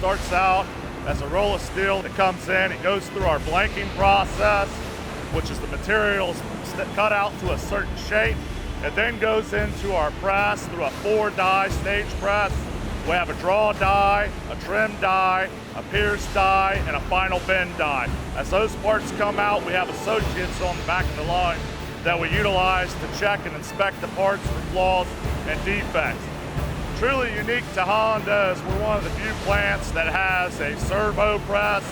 starts out as a roll of steel that comes in. It goes through our blanking process, which is the materials cut out to a certain shape. It then goes into our press through a 4-die stage press. We have a draw die, a trim die, a pierce die, and a final bend die. As those parts come out, we have associates on the back of the line that we utilize to check and inspect the parts for flaws and defects. Truly unique to Honda is we're one of the few plants that has a servo press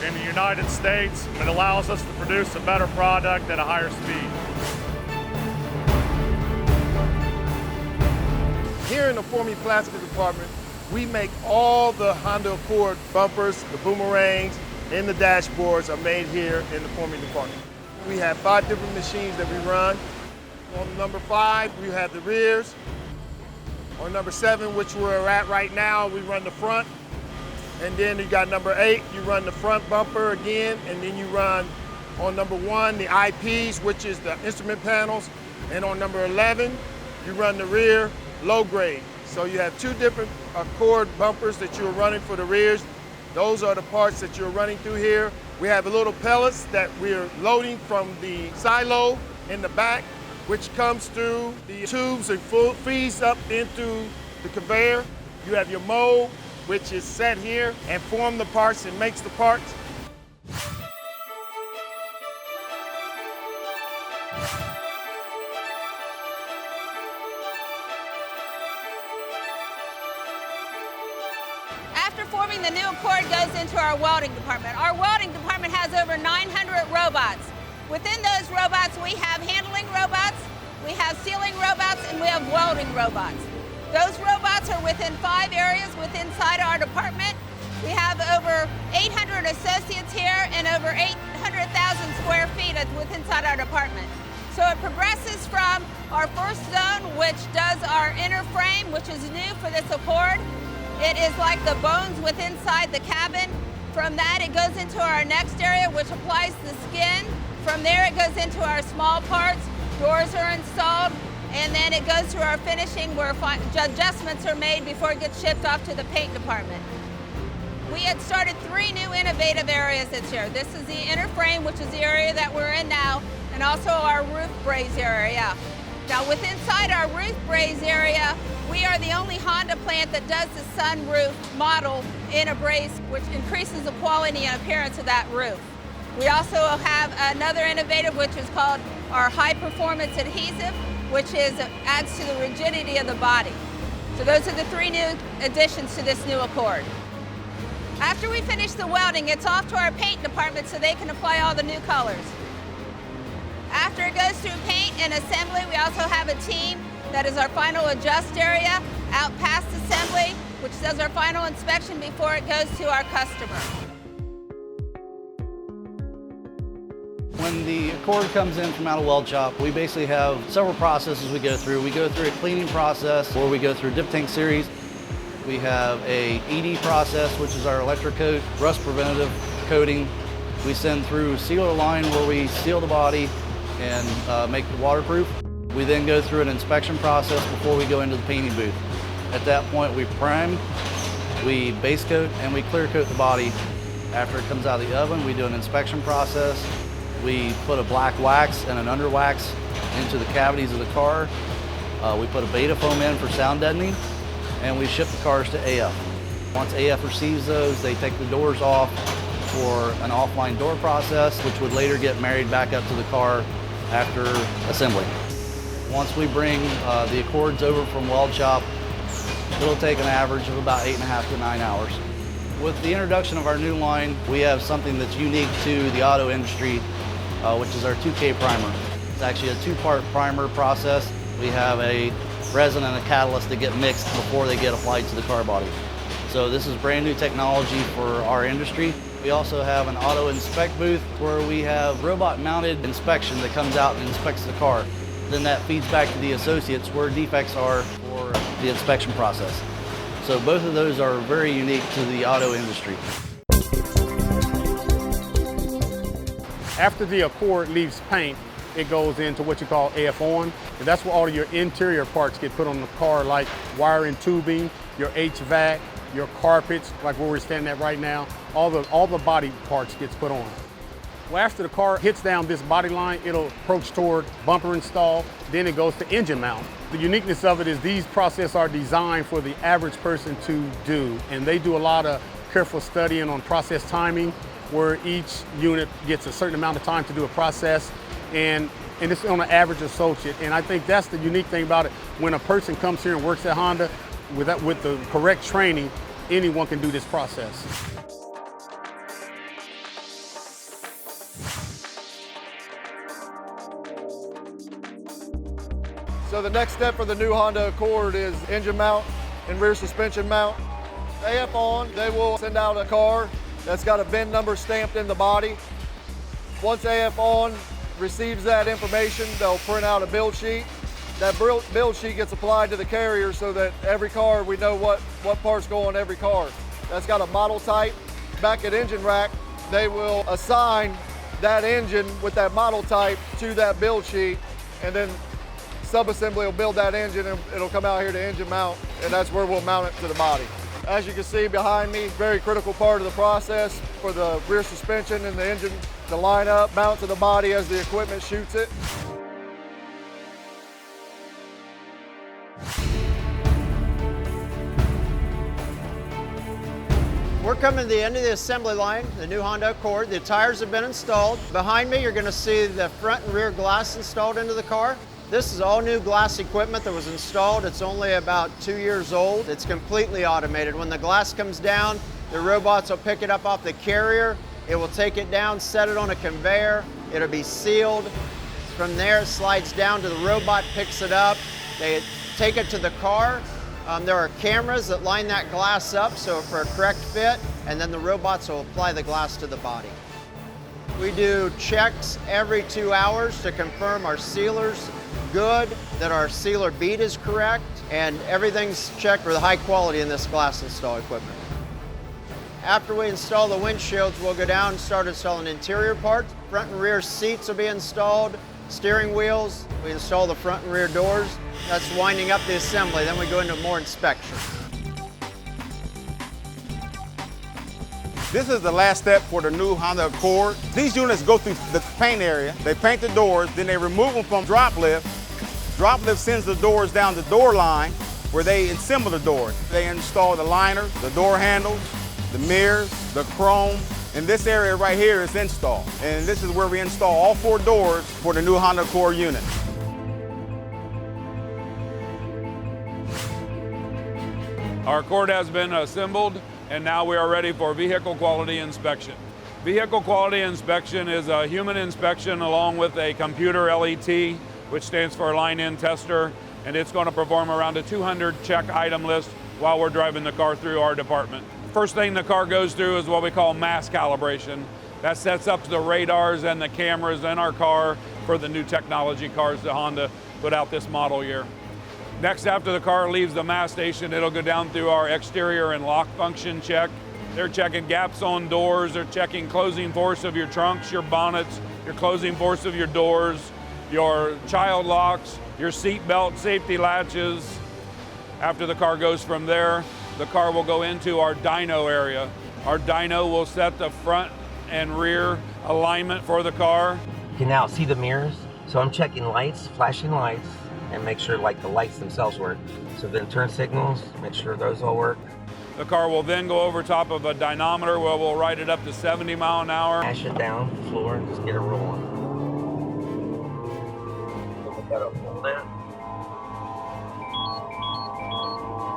in the United States. It allows us to produce a better product at a higher speed. Here in the forming plastic department, we make all the Honda Accord bumpers, the boomerangs, and the dashboards are made here in the forming department. We have 5 different machines that we run. On number 5, we have the rears. On number 7, which we're at right now, we run the front. And then you got number 8, you run the front bumper again, and then you run on number 1, the IPs, which is the instrument panels. And on number 11, you run the rear low grade. So you have 2 different Accord bumpers that you're running for the rears. Those are the parts that you're running through here. We have little pellets that we're loading from the silo in the back, which comes through the tubes and feeds up into the conveyor. You have your mold, which is set here and form the parts and makes the parts. After forming, the new Accord goes into our welding department. Our welding department has over 900 robots. Within those robots, we have handling robots, we have sealing robots, and we have welding robots. Those robots are within 5 areas inside our department. We have over 800 associates here and over 800,000 square feet within inside our department. So it progresses from our first zone, which does our inner frame, which is new for this Accord. It is like the bones within inside the cabin. From that, it goes into our next area, which applies the skin. From there, it goes into our small parts. Doors are installed, and then it goes to our finishing where adjustments are made before it gets shipped off to the paint department. We had started 3 new innovative areas this year. This is the inner frame, which is the area that we're in now, and also our roof braze area. Now, within inside our roof braze area, we are the only Honda plant that does the sunroof model in a braze, which increases the quality and appearance of that roof. We also have another innovative, which is called our high performance adhesive, which adds to the rigidity of the body. So those are the 3 new additions to this new Accord. After we finish the welding, it's off to our paint department so they can apply all the new colors. After it goes through paint and assembly, we also have a team that is our final adjust area out past assembly, which does our final inspection before it goes to our customer. When the Accord comes in from out of weld shop, we basically have several processes we go through. We go through a cleaning process where we go through dip tank series. We have a ED process, which is our electrocoat, rust preventative coating. We send through sealer line where we seal the body and make it waterproof. We then go through an inspection process before we go into the painting booth. At that point, we prime, we base coat, and we clear coat the body. After it comes out of the oven, we do an inspection process. We put a black wax and an under wax into the cavities of the car. We put a beta foam in for sound deadening, and we ship the cars to AF. Once AF receives those, they take the doors off for an offline door process, which would later get married back up to the car after assembly. Once we bring the Accords over from weld shop, it'll take an average of about 8.5 to 9 hours. With the introduction of our new line, we have something that's unique to the auto industry, which is our 2K primer. It's actually a 2-part primer process. We have a resin and a catalyst that get mixed before they get applied to the car body. So this is brand new technology for our industry. We also have an auto inspect booth where we have robot mounted inspection that comes out and inspects the car. Then that feeds back to the associates where defects are for the inspection process. So both of those are very unique to the auto industry. After the Accord leaves paint, it goes into what you call AF on, and that's where all of your interior parts get put on the car, like wire and tubing, your HVAC, your carpets, like where we're standing at right now, all the body parts gets put on. Well, after the car hits down this body line, it'll approach toward bumper install, then it goes to engine mount. The uniqueness of it is these processes are designed for the average person to do, and they do a lot of careful studying on process timing, where each unit gets a certain amount of time to do a process, and it's on an average associate. And I think that's the unique thing about it. When a person comes here and works at Honda, with the correct training, anyone can do this process. So the next step for the new Honda Accord is engine mount and rear suspension mount. AF on, they will send out a car that's got a VIN number stamped in the body. Once AF on receives that information, they'll print out a build sheet. That build sheet gets applied to the carrier so that every car, we know what parts go on every car. That's got a model type. Back at Engine Rack, they will assign that engine with that model type to that build sheet, and then subassembly will build that engine and it'll come out here to engine mount, and that's where we'll mount it to the body. As you can see behind me, very critical part of the process for the rear suspension and the engine to line up, mount to the body as the equipment shoots it. We're coming to the end of the assembly line, the new Honda Accord. The tires have been installed. Behind me, you're going to see the front and rear glass installed into the car. This is all new glass equipment that was installed. It's only about 2 years old. It's completely automated. When the glass comes down, the robots will pick it up off the carrier. It will take it down, set it on a conveyor. It'll be sealed. From there, it slides down to the robot, picks it up. They take it to the car. There are cameras that line that glass up so for a correct fit, and then the robots will apply the glass to the body. We do checks every 2 hours to confirm our sealer's good, that our sealer bead is correct, and everything's checked for the high quality in this glass install equipment. After we install the windshields, we'll go down and start installing interior parts. Front and rear seats will be installed, steering wheels. We install the front and rear doors. That's winding up the assembly. Then we go into more inspection. This is the last step for the new Honda Accord. These units go through the paint area. They paint the doors, then they remove them from drop lift. Drop lift sends the doors down the door line where they assemble the doors. They install the liners, the door handles, the mirrors, the chrome, and this area right here is installed. And this is where we install all 4 doors for the new Honda Accord unit. Our Accord has been assembled, and now we are ready for vehicle quality inspection. Vehicle quality inspection is a human inspection along with a computer LET, which stands for line-in tester, and it's going to perform around a 200 check item list while we're driving the car through our department. First thing the car goes through is what we call mass calibration. That sets up the radars and the cameras in our car for the new technology cars that Honda put out this model year. Next, after the car leaves the mass station, it'll go down through our exterior and lock function check. They're checking gaps on doors, they're checking closing force of your trunks, your bonnets, your closing force of your doors, your child locks, your seat belt safety latches. After the car goes from there, the car will go into our dyno area. Our dyno will set the front and rear alignment for the car. You can now see the mirrors. So I'm checking lights, flashing lights, and make sure like the lights themselves work. So then turn signals, make sure those all work. The car will then go over top of a dynometer where we'll ride it up to 70 miles an hour. Mash it down the floor and just get it rolling. Look that up, hold that.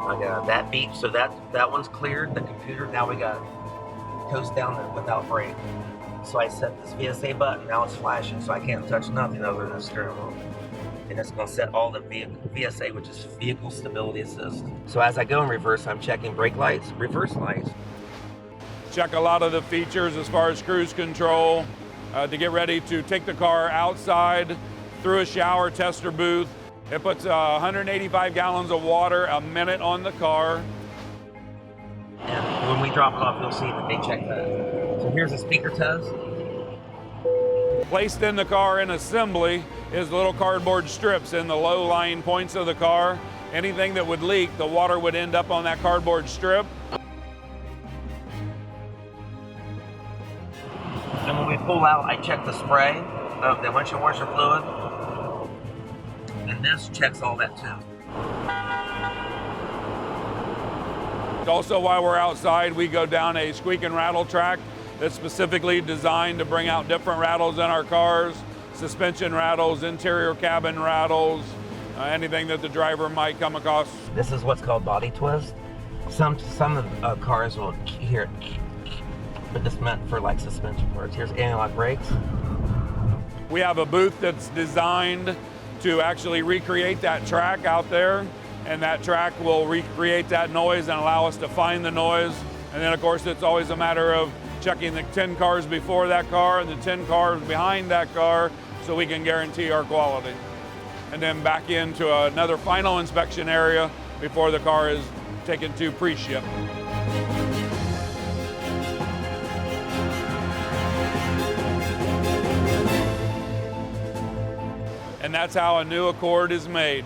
I got that beep, so that one's cleared, the computer. Now we got coast down there without brake. So I set this VSA button, now it's flashing, so I can't touch nothing other than the steering wheel. And it's going to set all the VSA, which is Vehicle Stability Assist. So as I go in reverse, I'm checking brake lights, reverse lights. Check a lot of the features as far as cruise control to get ready to take the car outside through a shower tester booth. It puts 185 gallons of water a minute on the car. And when we drop it off, you'll see that they check that. So here's a speaker test. Placed in the car in assembly is little cardboard strips in the low-lying points of the car. Anything that would leak, the water would end up on that cardboard strip. pull out, I check the spray of the windshield washer fluid, and this checks all that too. Also, while we're outside, we go down a squeak and rattle track that's specifically designed to bring out different rattles in our cars, suspension rattles, interior cabin rattles, anything that the driver might come across. This is what's called body twist. Some of cars will hear it, but this meant for like suspension parts. Here's anti-lock brakes. We have a booth that's designed to actually recreate that track out there, and that track will recreate that noise and allow us to find the noise. And then of course it's always a matter of checking the 10 cars before that car and the 10 cars behind that car so we can guarantee our quality. And then back into another final inspection area before the car is taken to pre-ship. And that's how a new Accord is made.